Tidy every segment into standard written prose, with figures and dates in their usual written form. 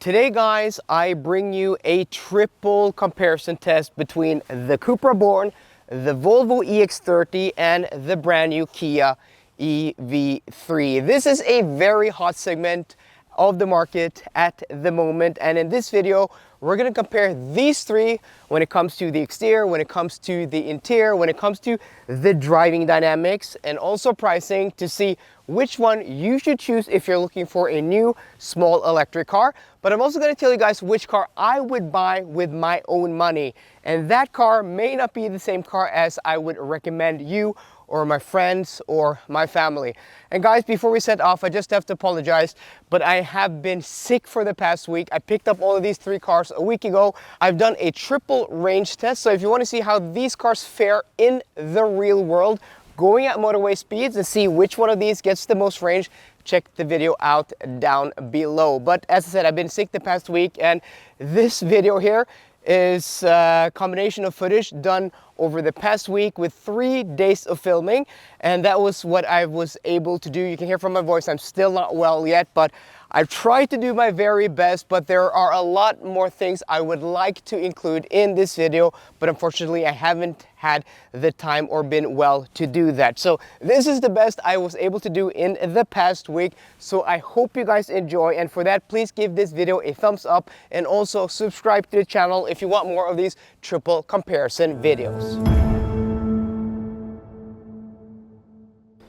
Today, guys, I bring you a triple comparison test between the Cupra Born, the Volvo EX30, and the brand new Kia EV3. This is a very hot segment of the market at the moment, and in this video we're going to compare these three when it comes to the exterior, when it comes to the interior, when it comes to the driving dynamics, and also pricing, to see which one you should choose if you're looking for a new small electric car. But I'm also going to tell you guys which car I would buy with my own money, and that car may not be the same car as I would recommend you or my friends or my family. And guys, before we set off, I just have to apologize, but I have been sick for the past week. I picked up all of these three cars a week ago. I've done a triple range test, so if you want to see how these cars fare in the real world, going at motorway speeds, and see which one of these gets the most range, check the video out down below. But as I said, I've been sick the past week, and this video here is a combination of footage done over the past week with 3 days of filming, and that was what I was able to do. You can hear from my voice I'm still not well yet, but I've tried to do my very best. But there are a lot more things I would like to include in this video, but unfortunately I haven't had the time or been well to do that. So this is the best I was able to do in the past week, so I hope you guys enjoy, and for that please give this video a thumbs up and also subscribe to the channel if you want more of these triple comparison videos.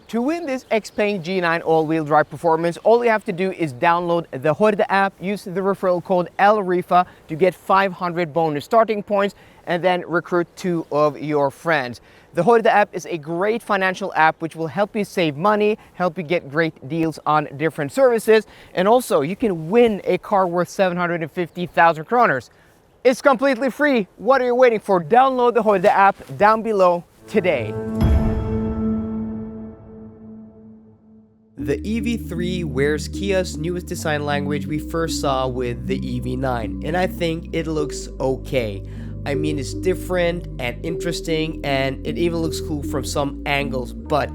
To win this Xpeng G9 all-wheel drive performance, all you have to do is download the Horde app, use the referral code LRIFA to get 500 bonus starting points, and then recruit 2 of your friends. The Horde app is a great financial app which will help you save money, help you get great deals on different services, and also you can win a car worth 750,000 kroners. It's completely free. What are you waiting for? Download the Horde app down below today. The EV3 wears Kia's newest design language we first saw with the EV9, and I think it looks okay. I mean, it's different and interesting, and it even looks cool from some angles, but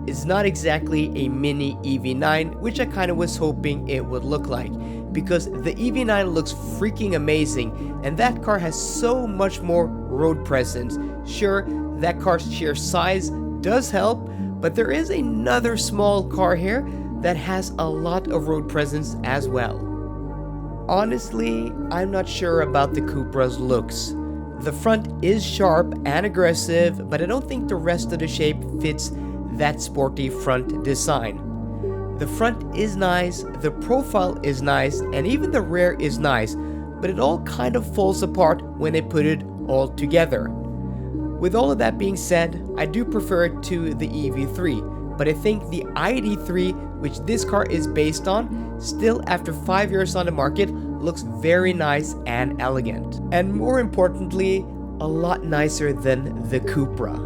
it's not exactly a mini EV9, which I kind of was hoping it would look like, because the EV9 looks freaking amazing, and that car has so much more road presence. Sure, that car's sheer size does help, but there is another small car here that has a lot of road presence as well. Honestly, I'm not sure about the Cupra's looks. The front is sharp and aggressive, but I don't think the rest of the shape fits that sporty front design. The front is nice, the profile is nice, and even the rear is nice, but it all kind of falls apart when they put it all together. With all of that being said, I do prefer it to the EV3, but I think the ID3, which this car is based on, still after 5 years on the market, looks very nice and elegant. And more importantly, a lot nicer than the Cupra.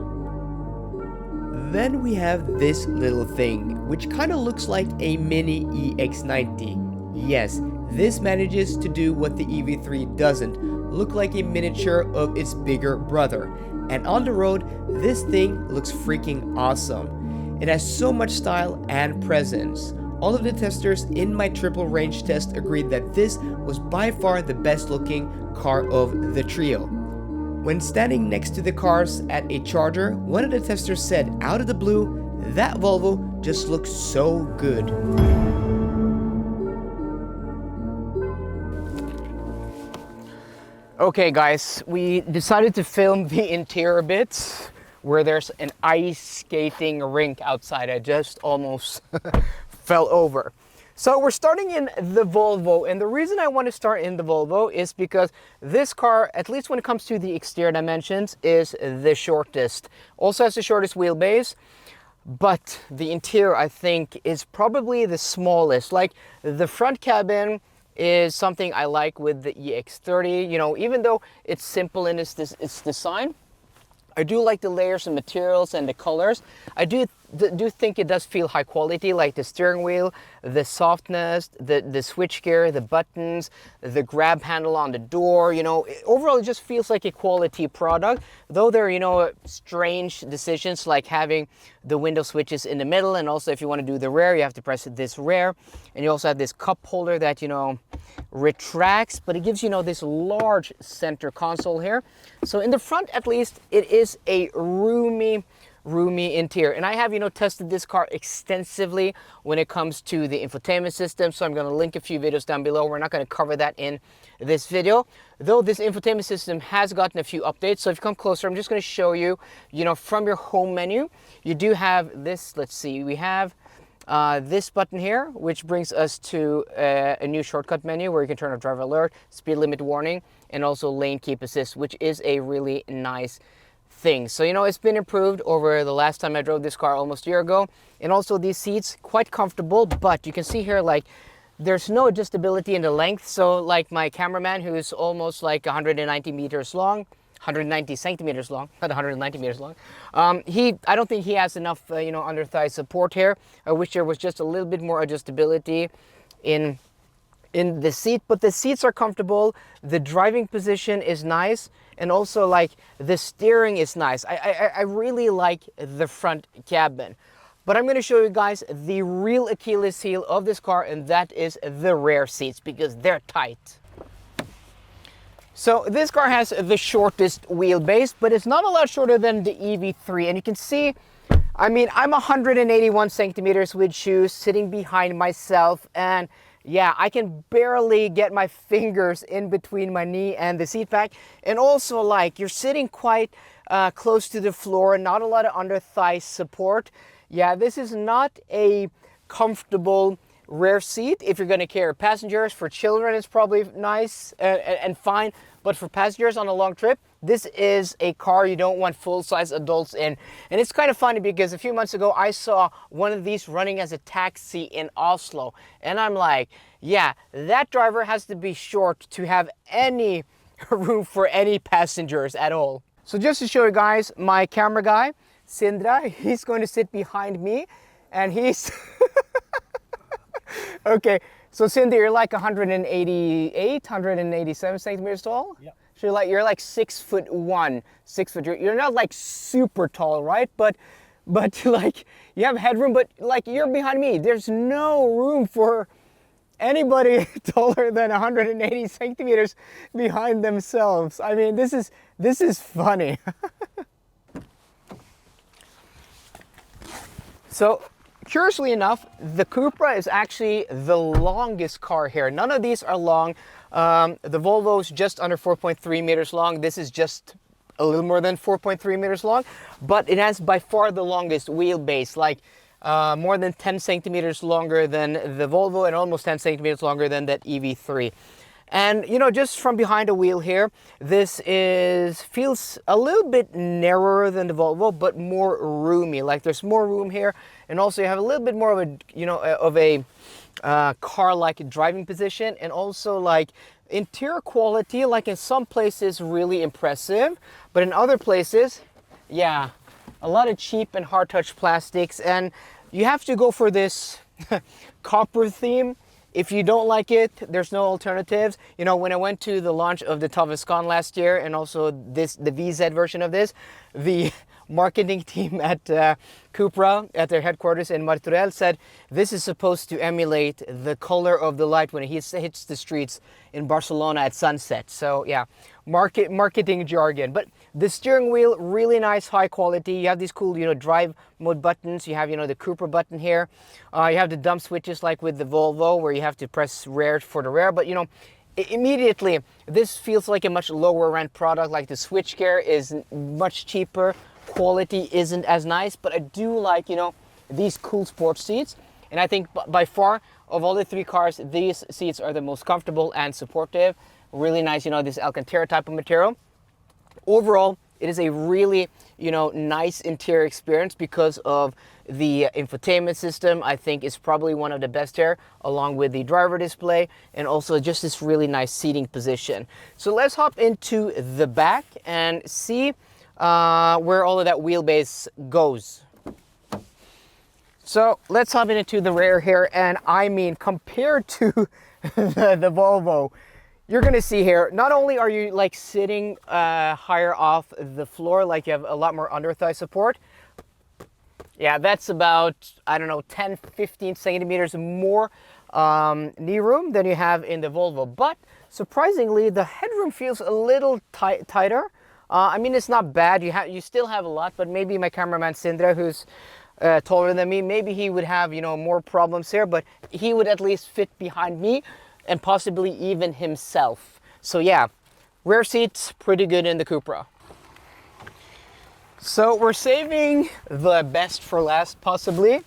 Then we have this little thing, which kind of looks like a mini EX90. Yes, this manages to do what the EV3 doesn't, look like a miniature of its bigger brother. And on the road, this thing looks freaking awesome. It has so much style and presence. All of the testers in my triple range test agreed that this was by far the best looking car of the trio. When standing next to the cars at a charger, one of the testers said out of the blue, that Volvo just looks so good. Okay guys, we decided to film the interior bits where there's an ice skating rink outside. I just almost fell over. So we're starting in the Volvo, and the reason I want to start in the Volvo is because this car, at least when it comes to the exterior dimensions, is the shortest. Also has the shortest wheelbase, but the interior I think is probably the smallest. Like the front cabin is something I like with the EX30, you know, even though it's simple in its design. I do like the layers and materials and the colors. I do do think it does feel high quality, like the steering wheel, the softness, the switch gear, the buttons, the grab handle on the door. You know, overall it just feels like a quality product. Though there are, you know, strange decisions like having the window switches in the middle, and also if you want to do the rear, you have to press this rear, and you also have this cup holder that, you know, retracts, but it gives, you know, this large center console here. So in the front, at least, it is a roomy interior. And I have, you know, tested this car extensively when it comes to the infotainment system, so I'm going to link a few videos down below. We're not going to cover that in this video, though this infotainment system has gotten a few updates. So if you come closer, I'm just going to show you, you know, from your home menu, you do have this. Let's see, we have this button here, which brings us to a new shortcut menu where you can turn off driver alert, speed limit warning, and also lane keep assist, which is a really nice thing. So, you know, it's been improved over the last time I drove this car almost a year ago. And also these seats, quite comfortable, but you can see here, like, there's no adjustability in the length. So like my cameraman, who's almost like 190 meters long, 190 centimeters long, not 190 meters long. I don't think he has enough, you know, under thigh support here. I wish there was just a little bit more adjustability in the seat, but the seats are comfortable. The driving position is nice, and also like the steering is nice. I really like the front cabin. But I'm going to show you guys the real Achilles heel of this car, and that is the rear seats, because they're tight. So this car has the shortest wheelbase, but it's not a lot shorter than the EV3. And you can see, I mean, I'm 181 centimeters with shoes sitting behind myself, and yeah, I can barely get my fingers in between my knee and the seat back. And also, like, you're sitting quite close to the floor, not a lot of under thigh support. Yeah, this is not a comfortable rear seat. If you're going to carry passengers, for children it's probably nice and fine, but for passengers on a long trip, this is a car you don't want full-size adults in. And it's kind of funny because a few months ago I saw one of these running as a taxi in Oslo, and I'm like, yeah, that driver has to be short to have any room for any passengers at all. So just to show you guys, my camera guy Sindre, he's going to sit behind me, and he's okay, so Cindy, you're like 188, 187 centimeters tall? Yeah. So you're like 6'1", 6 foot. You're not like super tall, right? But like you have headroom, but like you're behind me. There's no room for anybody taller than 180 centimeters behind themselves. I mean, this is funny. So, curiously enough, the Cupra is actually the longest car here. None of these are long. The Volvo's just under 4.3 meters long. This is just a little more than 4.3 meters long, but it has by far the longest wheelbase, like more than 10 centimeters longer than the Volvo and almost 10 centimeters longer than that EV3. And, you know, just from behind the wheel here, this feels a little bit narrower than the Volvo, but more roomy. Like there's more room here, and also you have a little bit more of a, you know, of a car-like driving position, and also like interior quality, like in some places really impressive, but in other places, yeah, a lot of cheap and hard-touch plastics, and you have to go for this copper theme. If you don't like it, there's no alternatives. You know, when I went to the launch of the Tavascan last year, and also the VZ version of this, the marketing team at Cupra, at their headquarters in Martorell, said this is supposed to emulate the color of the light when it hits the streets in Barcelona at sunset. So yeah, marketing jargon. But the steering wheel, really nice, high quality. You have these cool, you know, drive mode buttons. You have, you know, the Cupra button here. You have the dump switches like with the Volvo, where you have to press rear for the rear. But, you know, immediately, this feels like a much lower end product. Like the switchgear is much cheaper. Quality isn't as nice, but I do like, you know, these cool sports seats. And I think by far of all the three cars, these seats are the most comfortable and supportive. Really nice, you know, this Alcantara type of material. Overall, it is a really, you know, nice interior experience because of the infotainment system. I think is probably one of the best here, along with the driver display, and also just this really nice seating position. So let's hop into the back and see where all of that wheelbase goes. So let's hop into the rear here, and I mean, compared to the Volvo, you're gonna see here, not only are you like sitting higher off the floor, like you have a lot more under thigh support. Yeah, that's about, I don't know, 10, 15 centimeters more knee room than you have in the Volvo. But surprisingly, the headroom feels a little tighter. I mean, it's not bad. You still have a lot, but maybe my cameraman Sindre, who's taller than me, maybe he would have, you know, more problems here, but he would at least fit behind me and possibly even himself. So yeah, rear seats pretty good in the Cupra. So we're saving the best for last, possibly.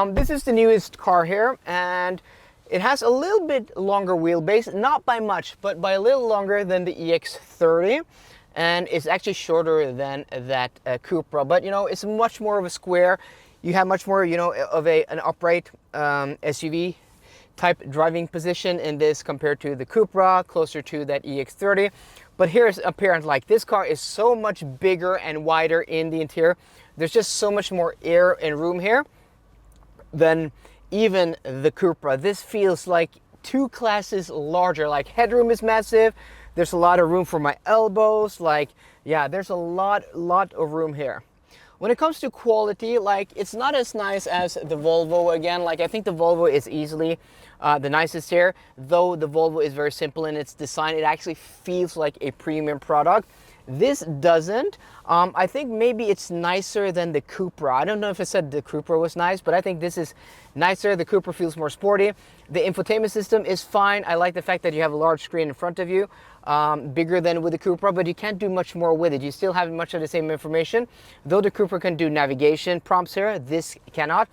This is the newest car here, and it has a little bit longer wheelbase, not by much, but by a little longer than the EX30, and it's actually shorter than that Cupra. But you know, it's much more of a square. You have much more, you know, of an upright SUV type driving position in this compared to the Cupra, closer to that EX30. But here's apparent, like this car is so much bigger and wider in the interior. There's just so much more air and room here than even the Cupra. This feels like 2 classes larger. Like headroom is massive. There's a lot of room for my elbows. Like, yeah, there's a lot of room here. When it comes to quality, like it's not as nice as the Volvo again. Like I think the Volvo is easily the nicest here, though the Volvo is very simple in its design. It actually feels like a premium product. This doesn't. I think maybe it's nicer than the Cupra. I don't know if I said the Cupra was nice, but I think this is nicer. The Cupra feels more sporty. The infotainment system is fine. I like the fact that you have a large screen in front of you, bigger than with the Cupra, but you can't do much more with it. You still have much of the same information, though the Cupra can do navigation prompts here. This cannot.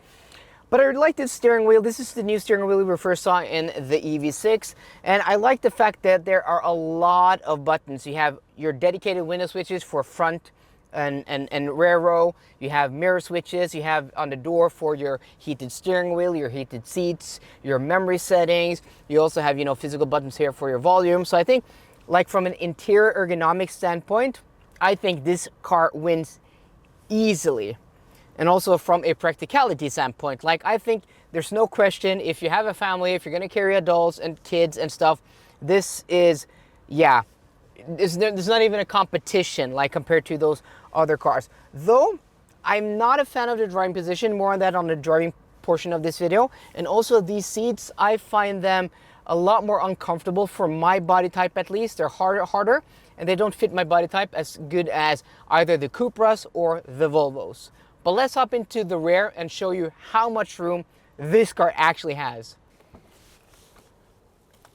But I like this steering wheel. This is the new steering wheel we first saw in the EV6. And I like the fact that there are a lot of buttons. You have your dedicated window switches for front and rear row. You have mirror switches. You have on the door for your heated steering wheel, your heated seats, your memory settings. You also have, you know, physical buttons here for your volume. So I think, like from an interior ergonomic standpoint, I think this car wins easily. And also from a practicality standpoint, like I think there's no question, if you have a family, if you're gonna carry adults and kids and stuff, this is, yeah, there's not even a competition like compared to those other cars. Though I'm not a fan of the driving position, more on that on the driving portion of this video. And also these seats, I find them a lot more uncomfortable for my body type at least. They're harder and they don't fit my body type as good as either the Cupras or the Volvos. But let's hop into the rear and show you how much room this car actually has.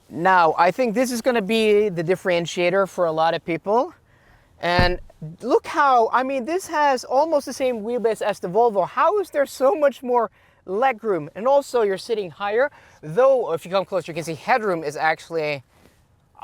Now, I think this is gonna be the differentiator for a lot of people. And look how, I mean, this has almost the same wheelbase as the Volvo. How is there so much more leg room? And also you're sitting higher, though if you come closer, you can see headroom is actually,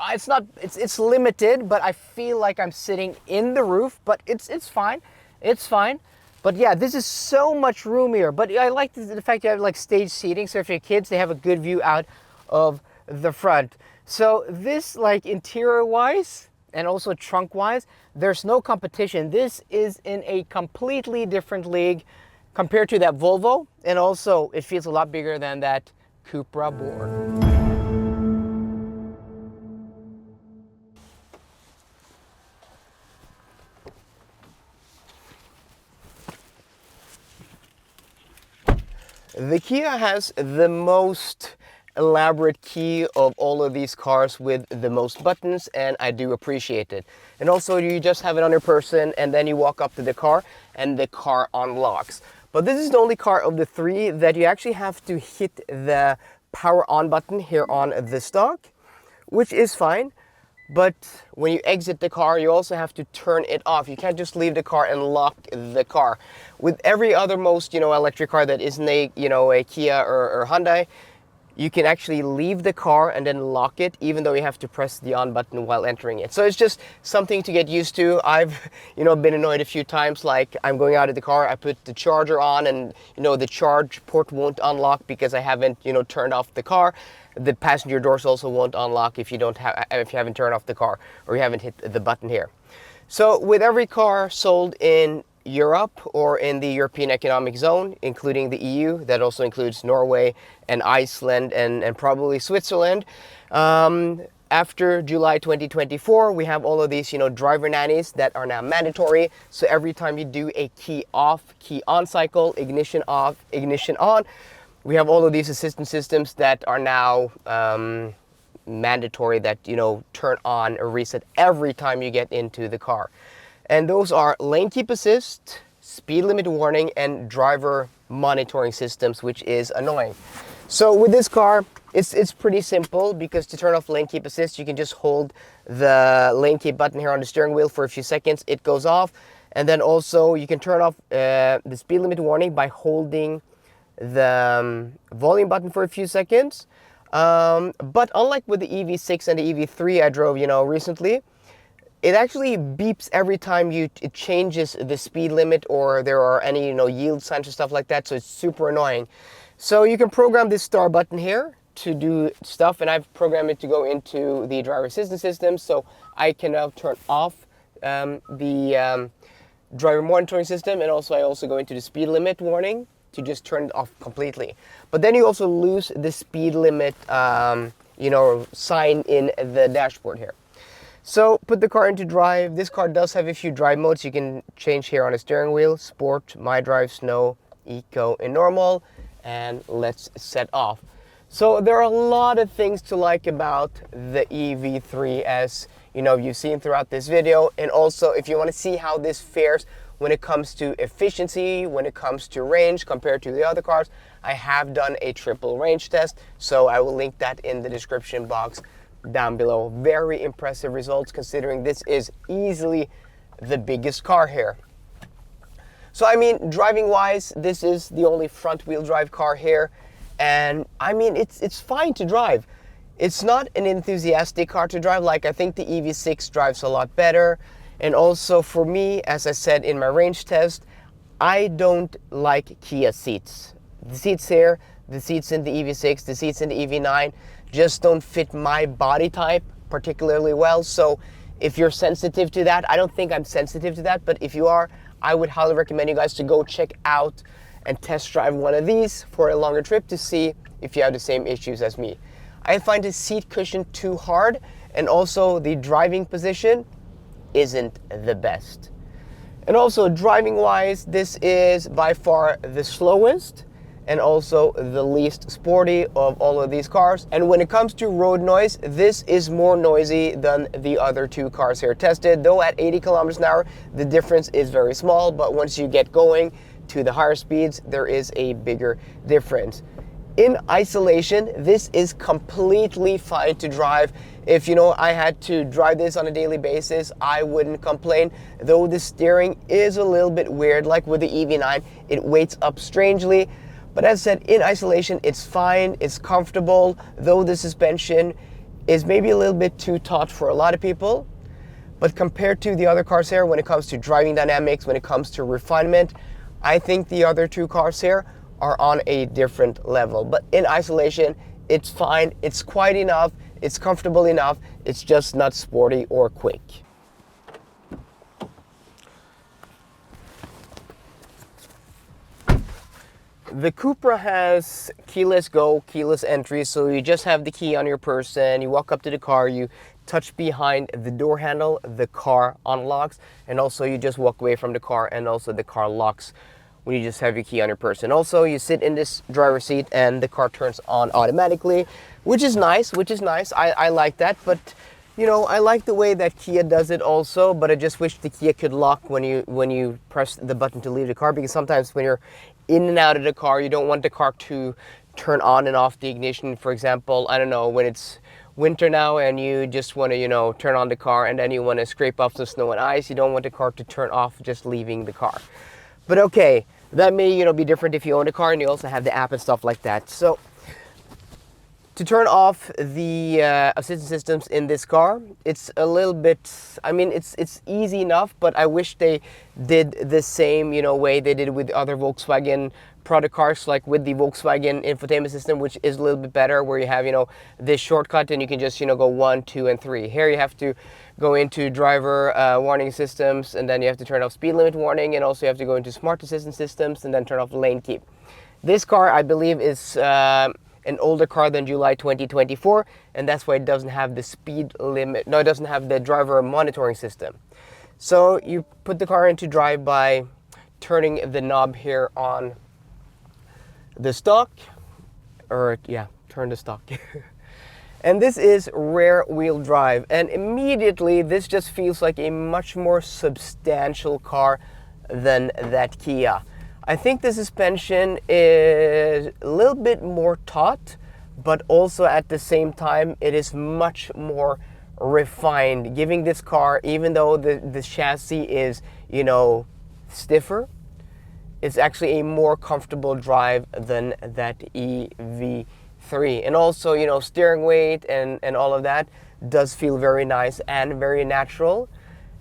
it's limited, but I feel like I'm sitting in the roof, but it's fine, it's fine. But yeah, this is so much room here. But I like the fact you have like stage seating, so if your kids, they have a good view out of the front. So this, like interior-wise and also trunk-wise, there's no competition. This is in a completely different league compared to that Volvo, and also it feels a lot bigger than that Cupra Born. The Kia has the most elaborate key of all of these cars with the most buttons, and I do appreciate it. And also you just have it on your person and then you walk up to the car and the car unlocks. But this is the only car of the 3 that you actually have to hit the power on button here on the stock, which is fine. But when you exit the car, you also have to turn it off. You can't just leave the car and lock the car. With every other most, electric car that isn't a, a Kia or Hyundai, you can actually leave the car and then lock it, even though you have to press the on button while entering it. So it's just something to get used to. I've, been annoyed a few times, like I'm going out of the car, I put the charger on and, the charge port won't unlock because I haven't, turned off the car. The passenger doors also won't unlock if you haven't turned off the car or you haven't hit the button here. So with every car sold in Europe or in the European Economic Zone, including the EU, that also includes Norway and Iceland and probably Switzerland. After July 2024, we have all of these, driver nannies that are now mandatory. So every time you do a key off, key on cycle, ignition off, ignition on, we have all of these assistance systems that are now mandatory, that turn on or reset every time you get into the car. And those are lane keep assist, speed limit warning, and driver monitoring systems, which is annoying. So with this car, it's pretty simple, because to turn off lane keep assist, you can just hold the lane keep button here on the steering wheel for a few seconds, it goes off. And then also you can turn off the speed limit warning by holding the volume button for a few seconds. But unlike with the EV6 and the EV3 I drove, recently, it actually beeps every time it changes the speed limit, or there are any, yield signs or stuff like that. So it's super annoying. So you can program this star button here to do stuff, and I've programmed it to go into the driver assistance system. So I can now turn off the driver monitoring system, and I also go into the speed limit warning to just turn it off completely. But then you also lose the speed limit, sign in the dashboard here. So put the car into drive. This car does have a few drive modes you can change here on the steering wheel: Sport, My Drive, Snow, Eco, and Normal. And let's set off. So there are a lot of things to like about the EV3, as you've seen throughout this video. And also, if you want to see how this fares when it comes to efficiency, when it comes to range compared to the other cars, I have done a triple range test. So I will link that in the description box down below. Very impressive results, considering this is easily the biggest car here. So I mean, driving wise, this is the only front wheel drive car here, and I mean, it's fine to drive. It's not an enthusiastic car to drive. Like, I think the EV6 drives a lot better. And also for me, as I said in my range test, I don't like Kia seats. The seats here, the seats in the EV6, the seats in the EV9 just don't fit my body type particularly well. So if you're sensitive to that, I don't think I'm sensitive to that, but if you are, I would highly recommend you guys to go check out and test drive one of these for a longer trip to see if you have the same issues as me. I find the seat cushion too hard, and also the driving position isn't the best. And also, driving wise, this is by far the slowest and also the least sporty of all of these cars. And when it comes to road noise, this is more noisy than the other two cars here tested. Though at 80 kilometers an hour, the difference is very small, but once you get going to the higher speeds, there is a bigger difference. In isolation, this is completely fine to drive. If I had to drive this on a daily basis, I wouldn't complain, though the steering is a little bit weird. Like with the EV9, it weights up strangely. But as I said, in isolation, it's fine, it's comfortable, though the suspension is maybe a little bit too taut for a lot of people. But compared to the other cars here, when it comes to driving dynamics, when it comes to refinement, I think the other two cars here are on a different level. But in isolation, it's fine, it's quiet enough, it's comfortable enough, it's just not sporty or quick. The Cupra has keyless go, keyless entry, so you just have the key on your person, you walk up to the car, you touch behind the door handle, the car unlocks, and also you just walk away from the car, and also the car locks when you just have your key on your person. Also, you sit in this driver's seat and the car turns on automatically, which is nice, I like that. But I like the way that Kia does it also, but I just wish the Kia could lock when you press the button to leave the car, because sometimes when you're in and out of the car, you don't want the car to turn on and off the ignition. For example, I don't know, when it's winter now and you just want to, turn on the car and then you want to scrape off the snow and ice, you don't want the car to turn off just leaving the car. But okay, that may, be different if you own a car and you also have the app and stuff like that. So to turn off the assistance systems in this car, it's a little bit, it's easy enough, but I wish they did the same, way they did with other Volkswagen product cars like with the Volkswagen infotainment system, which is a little bit better, where you have, you know, this shortcut and you can just, you know, go 1, 2, and 3. Here you have to go into driver warning systems, and then you have to turn off speed limit warning, and also you have to go into smart assistance systems and then turn off lane keep. This car, I believe, is an older car than July 2024, and that's why it doesn't have the speed limit. No, it doesn't have the driver monitoring system. So you put the car into drive by turning the knob here on the stock, or yeah, turn the stock. And this is rear wheel drive, and immediately this just feels like a much more substantial car than that Kia. I think the suspension is a little bit more taut, but also at the same time it is much more refined, giving this car, even though the chassis is, you know, stiffer, it's actually a more comfortable drive than that EV3. And also, you know, steering weight and all of that does feel very nice and very natural.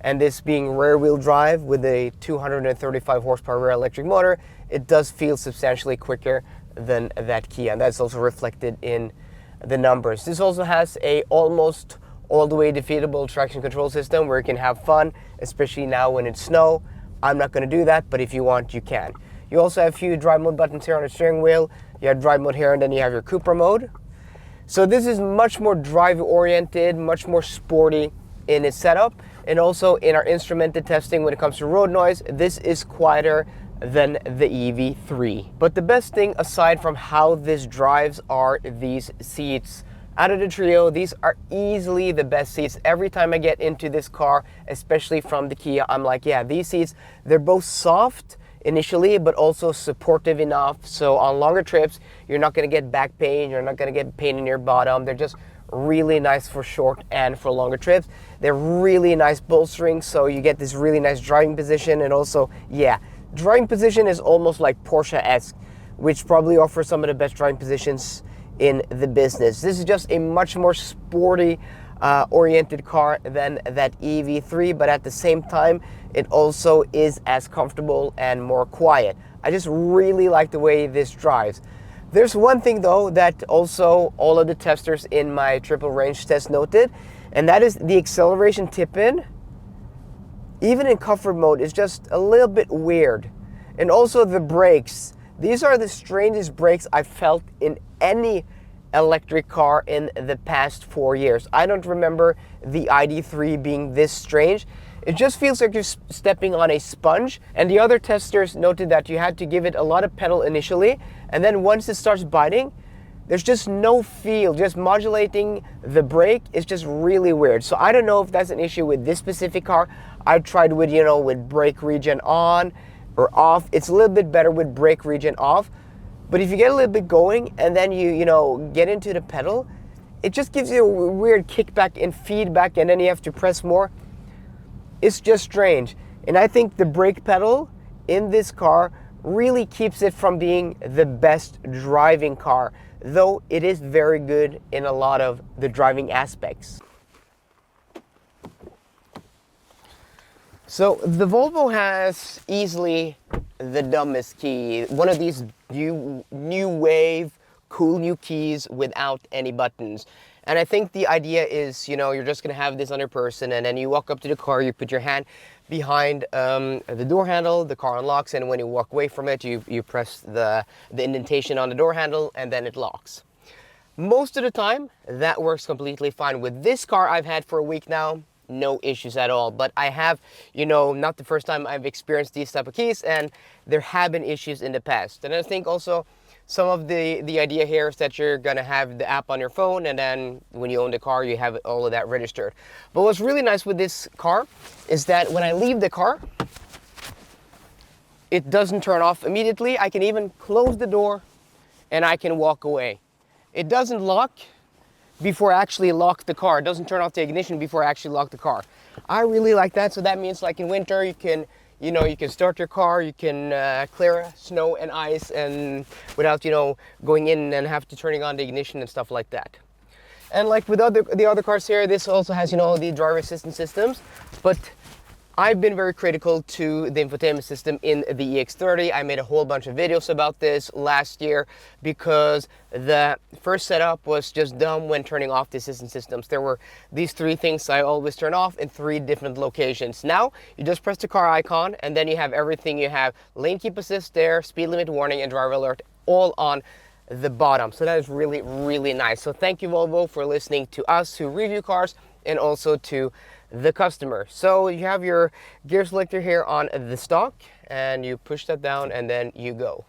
And this being rear wheel drive with a 235 horsepower rear electric motor, it does feel substantially quicker than that Kia, and that's also reflected in the numbers. This also has a almost all the way defeatable traction control system where you can have fun, especially now when it's snow. I'm not going to do that, but if you want, you can. You also have a few drive mode buttons here on the steering wheel. You have drive mode here, and then you have your Cupra mode. So this is much more drive oriented, much more sporty in its setup. And also in our instrumented testing when it comes to road noise, this is quieter than the EV3. But the best thing aside from how this drives are these seats. Out of the trio, these are easily the best seats. Every time I get into this car, especially from the Kia, I'm like, yeah, these seats, they're both soft initially, but also supportive enough. So on longer trips, you're not gonna get back pain, you're not gonna get pain in your bottom. They're just really nice for short and for longer trips. They're really nice bolstering, so you get this really nice driving position. And also, yeah, driving position is almost like Porsche-esque, which probably offers some of the best driving positions in the business. This is just a much more sporty oriented car than that EV3, but at the same time, it also is as comfortable and more quiet. I just really like the way this drives. There's one thing though that also all of the testers in my triple range test noted, and that is the acceleration tip-in, even in comfort mode, is just a little bit weird. And also the brakes. These are the strangest brakes I've felt in any electric car in the past 4 years. I don't remember the ID3 being this strange. It just feels like you're stepping on a sponge. And the other testers noted that you had to give it a lot of pedal initially, and then once it starts biting, there's just no feel. Just modulating the brake is just really weird. So I don't know if that's an issue with this specific car. I've tried with, you know, with brake regen on or off. It's a little bit better with brake regen off. But if you get a little bit going and then you know, get into the pedal, it just gives you a weird kickback and feedback, and then you have to press more. It's just strange. And I think the brake pedal in this car really keeps it from being the best driving car, though it is very good in a lot of the driving aspects. So the Volvo has easily the dumbest key, one of these new wave cool new keys without any buttons. And I think the idea is, you know, you're just gonna have this on your person, and then you walk up to the car, you put your hand behind the door handle, the car unlocks, and when you walk away from it, you press the indentation on the door handle, and then it locks. Most of the time, that works completely fine. With this car I've had for a week now, no issues at all. But I have, you know, not the first time I've experienced these type of keys, and there have been issues in the past. And I think also some of the idea here is that you're gonna have the app on your phone, and then when you own the car, you have all of that registered. But what's really nice with this car is that when I leave the car, it doesn't turn off immediately. I can even close the door and I can walk away. It doesn't lock before I actually lock the car. It doesn't turn off the ignition before I actually lock the car. I really like that. So that means, like in winter, you can, you know, you can start your car, you can clear snow and ice, and without, you know, going in and have to turning on the ignition and stuff like that. And like with the other cars here, this also has, you know, the driver assistance systems, but I've been very critical to the infotainment system in the EX30. I made a whole bunch of videos about this last year because the first setup was just dumb when turning off the assistance systems. There were these three things I always turn off in three different locations. Now, you just press the car icon and then you have everything. You have lane keep assist there, speed limit warning, and driver alert all on the bottom. So that is really, really nice. So thank you, Volvo, for listening to us who review cars and also to the customer. So you have your gear selector here on the stock and you push that down and then you go.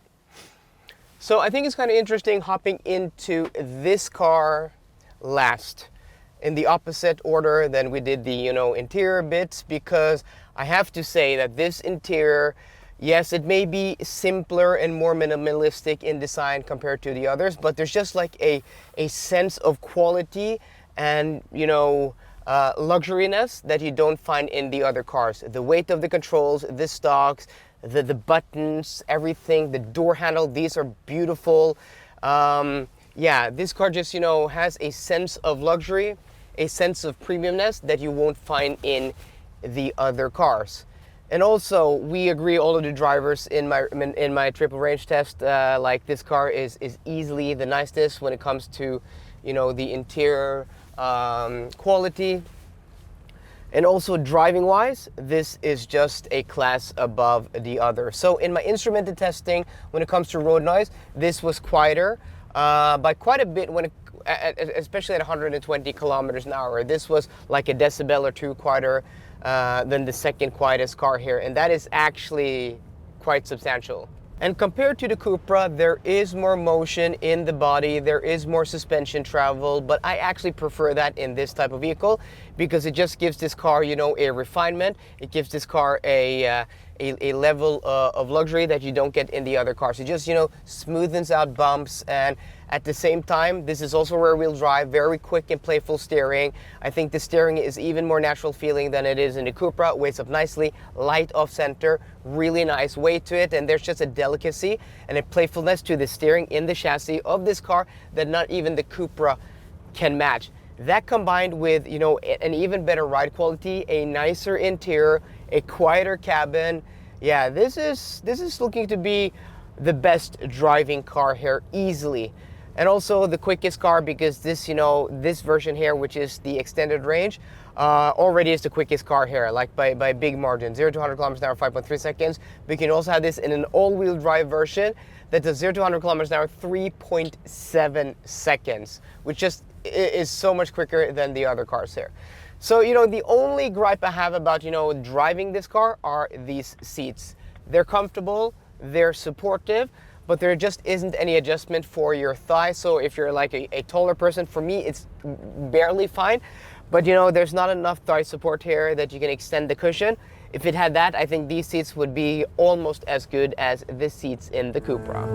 So I think it's kind of interesting hopping into this car last in the opposite order than we did the interior bits, because I have to say that this interior, yes, it may be simpler and more minimalistic in design compared to the others, but there's just like a sense of quality and luxuriness that you don't find in the other cars. The weight of the controls, the stalks, the buttons, everything, the door handle, these are beautiful. Yeah, this car just has a sense of luxury, a sense of premiumness that you won't find in the other cars. And also, we agree, all of the drivers in my triple range test, like this car is easily the nicest when it comes to the interior quality. And also driving wise, this is just a class above the other. So in my instrumented testing, when it comes to road noise, this was quieter by quite a bit, especially at 120 kilometers an hour. This was like a decibel or two quieter than the second quietest car here, and that is actually quite substantial. And compared to the Cupra, there is more motion in the body, there is more suspension travel, but I actually prefer that in this type of vehicle because it just gives this car, a refinement. It gives this car a level of luxury that you don't get in the other cars. It just, smoothens out bumps, and at the same time, this is also rear-wheel drive, very quick and playful steering. I think the steering is even more natural feeling than it is in the Cupra. Weights up nicely, light off-center, really nice weight to it, and there's just a delicacy and a playfulness to the steering in the chassis of this car that not even the Cupra can match. That combined with, an even better ride quality, a nicer interior, a quieter cabin. Yeah, this is looking to be the best driving car here easily. And also the quickest car, because this, this version here, which is the extended range, already is the quickest car here, like by big margin. 0 to 100 kilometers an hour, 5.3 seconds. We can also have this in an all-wheel drive version that does 0 to 100 kilometers an hour, 3.7 seconds, which just is so much quicker than the other cars here. So, the only gripe I have about, driving this car are these seats. They're comfortable, they're supportive, but there just isn't any adjustment for your thigh. So if you're like a taller person, for me, it's barely fine. But there's not enough thigh support here that you can extend the cushion. If it had that, I think these seats would be almost as good as the seats in the Cupra.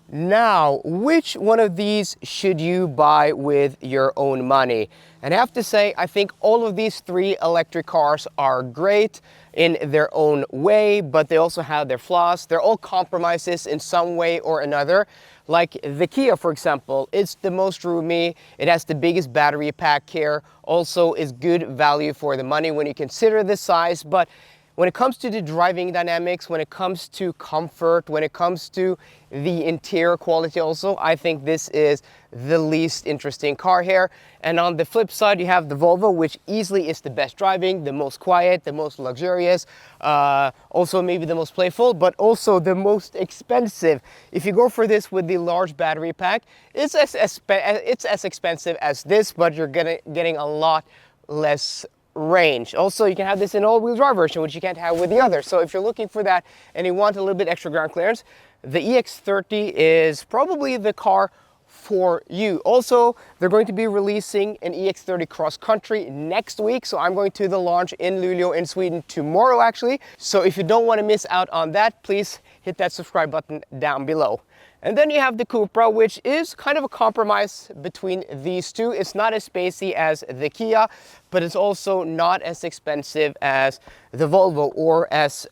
Now, which one of these should you buy with your own money? And I have to say, I think all of these three electric cars are great in their own way, but they also have their flaws. They're all compromises in some way or another. Like the Kia, for example, it's the most roomy, it has the biggest battery pack here, also is good value for the money when you consider the size, but when it comes to the driving dynamics, when it comes to comfort, when it comes to the interior quality also, I think this is the least interesting car here. And on the flip side, you have the Volvo, which easily is the best driving, the most quiet, the most luxurious, also maybe the most playful, but also the most expensive. If you go for this with the large battery pack, it's as expensive as this, but you're getting a lot less range. Also, you can have this in all-wheel drive version, which you can't have with the other. So if you're looking for that and you want a little bit extra ground clearance, the EX30 is probably the car for you. Also, they're going to be releasing an EX30 cross country next week. So I'm going to the launch in Luleå in Sweden tomorrow, actually. So if you don't want to miss out on that, please hit that subscribe button down below. And then you have the Cupra, which is kind of a compromise between these two. It's not as spacey as the Kia, but it's also not as expensive as the Volvo or as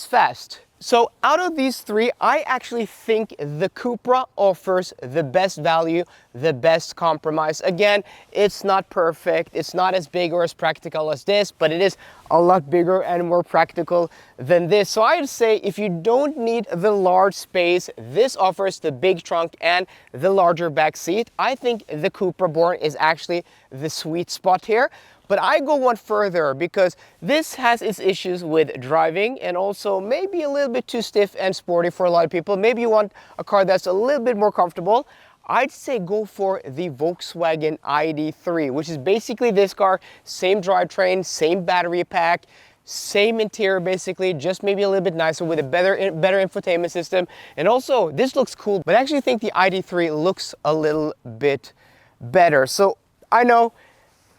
fast. So out of these three, I actually think the Cupra offers the best value, the best compromise. Again, it's not perfect, it's not as big or as practical as this, but it is a lot bigger and more practical than this. So I'd say if you don't need the large space, this offers the big trunk and the larger back seat. I think the Cupra Born is actually the sweet spot here. But I go one further because this has its issues with driving and also maybe a little bit too stiff and sporty for a lot of people. Maybe you want a car that's a little bit more comfortable. I'd say go for the Volkswagen ID3, which is basically this car, same drivetrain, same battery pack, same interior basically, just maybe a little bit nicer with a better infotainment system. And also, this looks cool, but I actually think the ID3 looks a little bit better. So I know,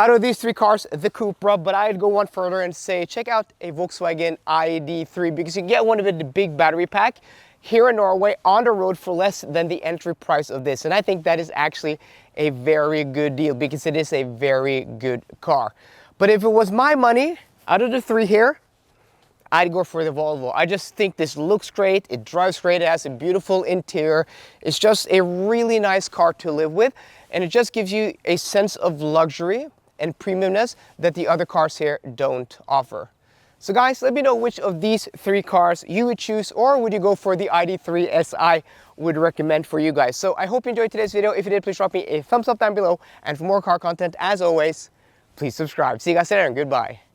out of these three cars, the Cupra, but I'd go one further and say check out a Volkswagen ID3 because you get one of the big battery pack here in Norway on the road for less than the entry price of this. And I think that is actually a very good deal because it is a very good car. But if it was my money, out of the three here, I'd go for the Volvo. I just think this looks great, it drives great, it has a beautiful interior. It's just a really nice car to live with, and it just gives you a sense of luxury and premiumness that the other cars here don't offer. So guys, let me know which of these three cars you would choose, or would you go for the ID3 as I would recommend for you guys. So I hope you enjoyed today's video. If you did, please drop me a thumbs up down below, and for more car content, as always, please subscribe. See you guys later and goodbye.